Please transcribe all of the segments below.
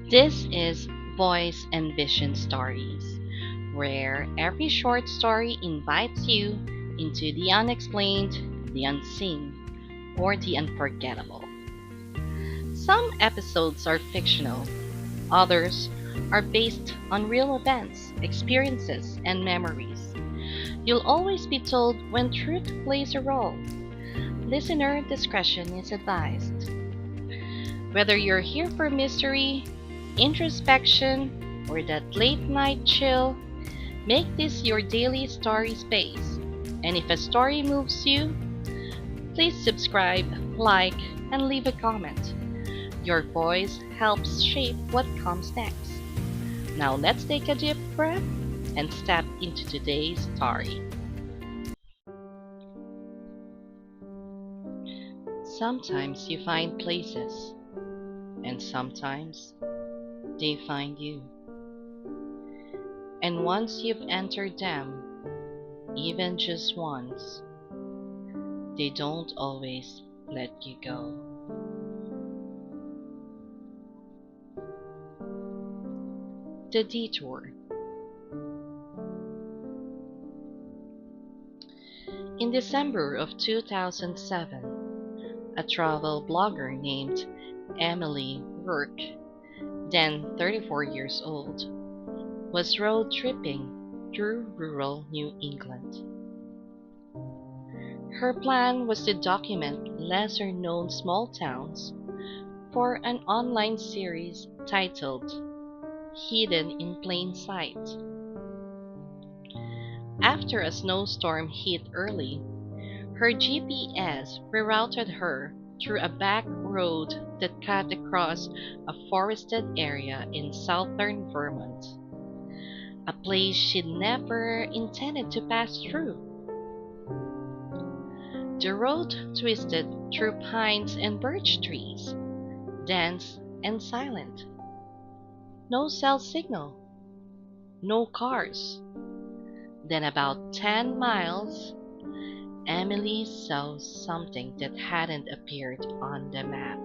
This is Voice and Vision Stories, where every short story invites you into the unexplained, the unseen, or the unforgettable. Some episodes are fictional, others are based on real events, experiences, and memories. You'll always be told when truth plays a role. Listener discretion is advised. Whether you're here for mystery, introspection, or that late night chill, make this your daily story space. And if a story moves you, please subscribe, like, and leave a comment. Your voice helps shape what comes next. Now let's take a deep breath and step into today's story. Sometimes you find places, and sometimes they find you. And once you've entered them, even just once, they don't always let you go. The Detour. In December of 2007, a travel blogger named Emily Werk, then 34 years old, was road tripping through rural New England. Her plan was to document lesser known small towns for an online series titled Hidden in Plain Sight. After a snowstorm hit early, her GPS rerouted her through a back road that cut across a forested area in southern Vermont, a place she'd never intended to pass through. The road twisted through pines and birch trees, dense and silent. No cell signal, no cars. Then, about 10 miles, Emily saw something that hadn't appeared on the map.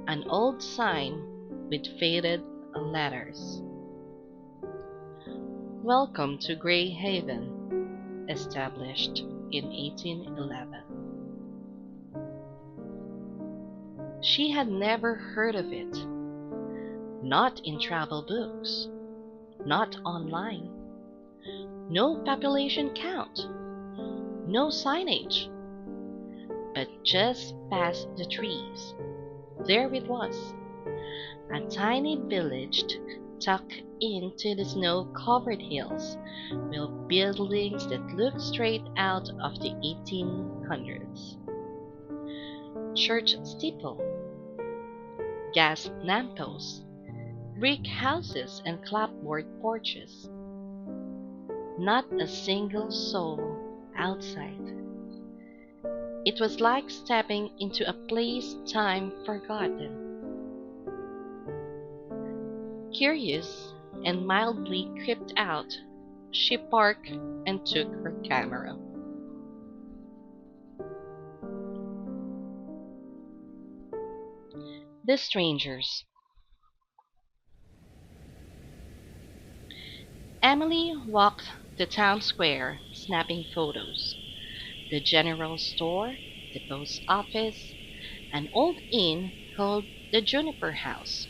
An old sign with faded letters. Welcome to Greyhaven, established in 1811. She had never heard of it. Not in travel books, not online. No population count, no signage. But just past the trees, there it was, a tiny village tucked into the snow-covered hills, with buildings that looked straight out of the 1800s. Church steeple, gas lampposts, brick houses and clapboard porches. Not a single soul outside. It was like stepping into a place time forgotten. Curious and mildly creeped out, she parked and took her camera. The Strangers. Emily walked the town square, snapping photos. The general store, the post office, an old inn called the Juniper House.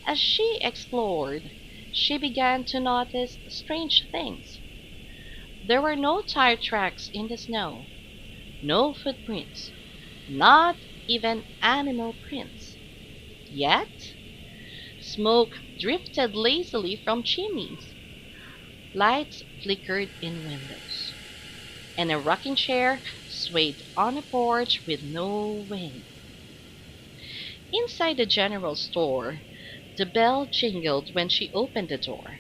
As she explored, she began to notice strange things. There were no tire tracks in the snow, no footprints, not even animal prints. Yet, smoke drifted lazily from chimneys, lights flickered in windows, and a rocking chair swayed on a porch with no wind. Inside the general store, the bell jingled when she opened the door,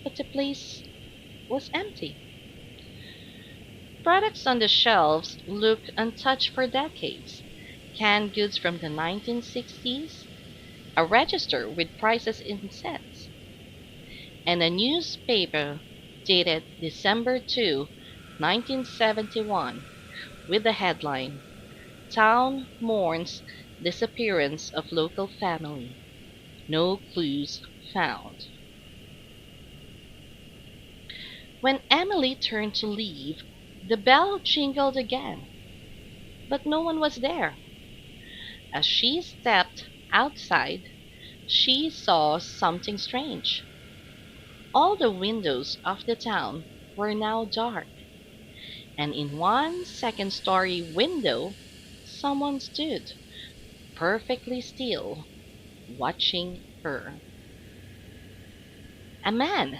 but the place was empty. Products on the shelves looked untouched for decades. Canned goods from the 1960s, a register with prices in cents, and a newspaper dated December 2, 1971, with the headline, Town Mourns Disappearance of local family. No clues found. When Emily turned to leave, the bell jingled again, but no one was there. As she stepped outside, she saw something strange. All the windows of the town were now dark, and in one second-story window, someone stood, perfectly still, watching her. A man,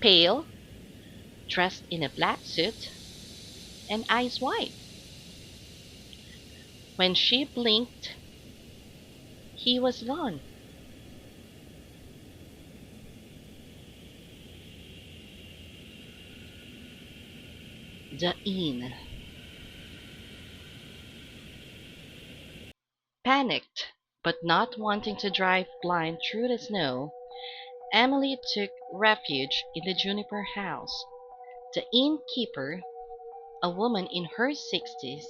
pale, dressed in a black suit, and eyes wide. When she blinked, he was gone. The inn. Panicked, but not wanting to drive blind through the snow, Emily took refuge in the juniper house. The innkeeper, a woman in her 60s,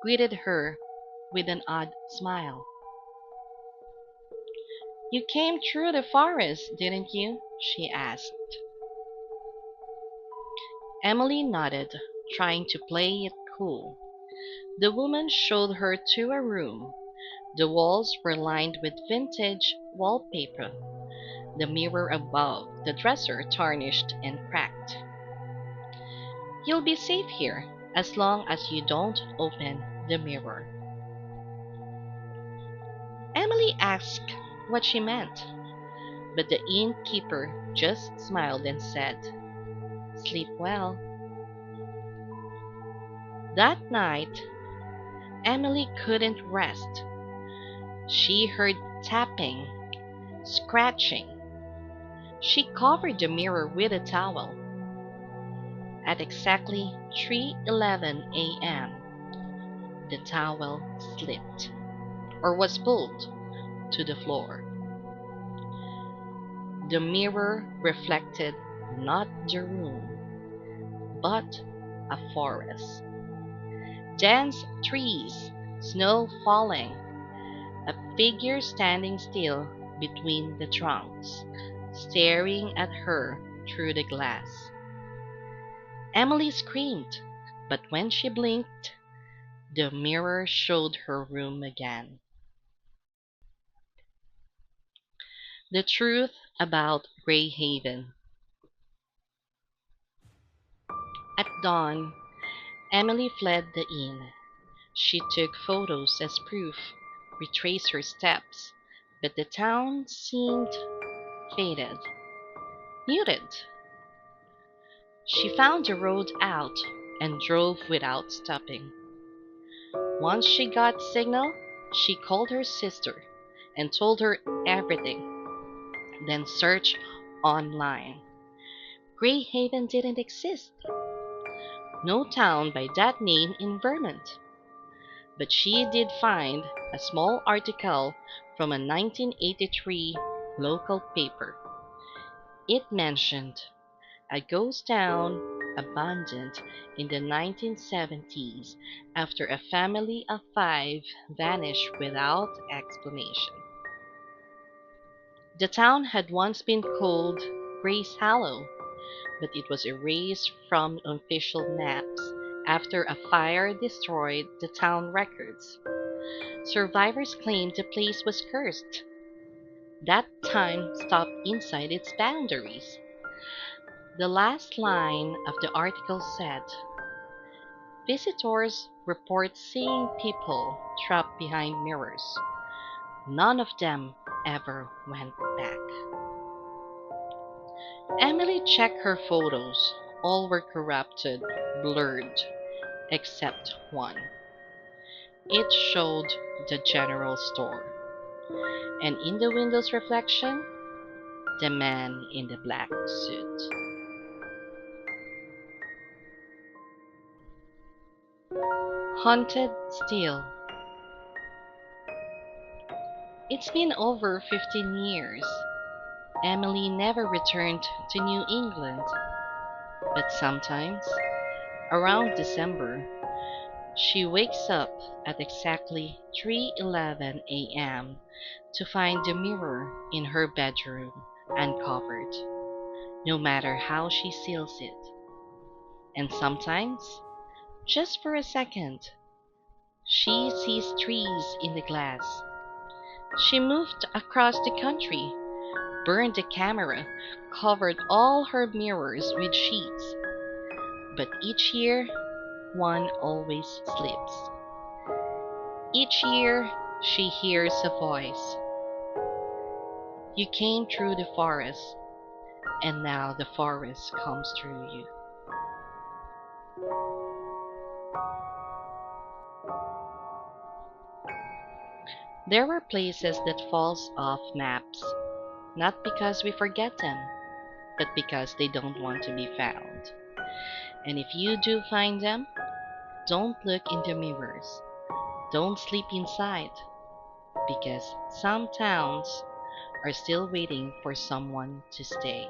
greeted her with an odd smile. "You came through the forest, didn't you?" she asked. Emily nodded, trying to play it cool. The woman showed her to a room. The walls were lined with vintage wallpaper, the mirror above the dresser tarnished and cracked. "You'll be safe here, as long as you don't open the mirror." Emily asked what she meant, but the innkeeper just smiled and said, "Sleep well." That night, Emily couldn't rest. She heard tapping, scratching. She covered the mirror with a towel. At exactly 3:11 a.m., the towel slipped, or was pulled, to the floor. The mirror reflected not the room, but a forest. Dense trees, snow falling, a figure standing still between the trunks, staring at her through the glass. Emily screamed, but when she blinked, the mirror showed her room again. The truth about Greyhaven. At dawn, Emily fled the inn. She took photos as proof, retraced her steps, but the town seemed faded, muted. She found the road out and drove without stopping. Once she got signal, she called her sister and told her everything, then searched online. Greyhaven didn't exist. No town by that name in Vermont. But she did find a small article from a 1983 local paper. It mentioned a ghost town abandoned in the 1970s after a family of 5 vanished without explanation. The town had once been called Grace Hollow, but it was erased from official maps after a fire destroyed the town records. Survivors claimed the place was cursed. That time stopped inside its boundaries. The last line of the article said, "Visitors report seeing people trapped behind mirrors. None of them ever went back." Emily checked her photos. All were corrupted, blurred, except one. It showed the general store, and in the window's reflection, the man in the black suit. Haunted still. It's been over 15 years. Emily never returned to New England, but sometimes, around December, She wakes up at exactly 3:11 a.m. to find the mirror in her bedroom uncovered, no matter how she seals it. And sometimes, just for a second, she sees trees in the glass. She moved across the country, burned the camera, covered all her mirrors with sheets, but each year, one always slips. Each year, she hears a voice. You came through the forest, and now the forest comes through you. There are places that falls off maps, not because we forget them, but because they don't want to be found. And if you do find them, don't look in the mirrors. Don't sleep inside, because some towns are still waiting for someone to stay.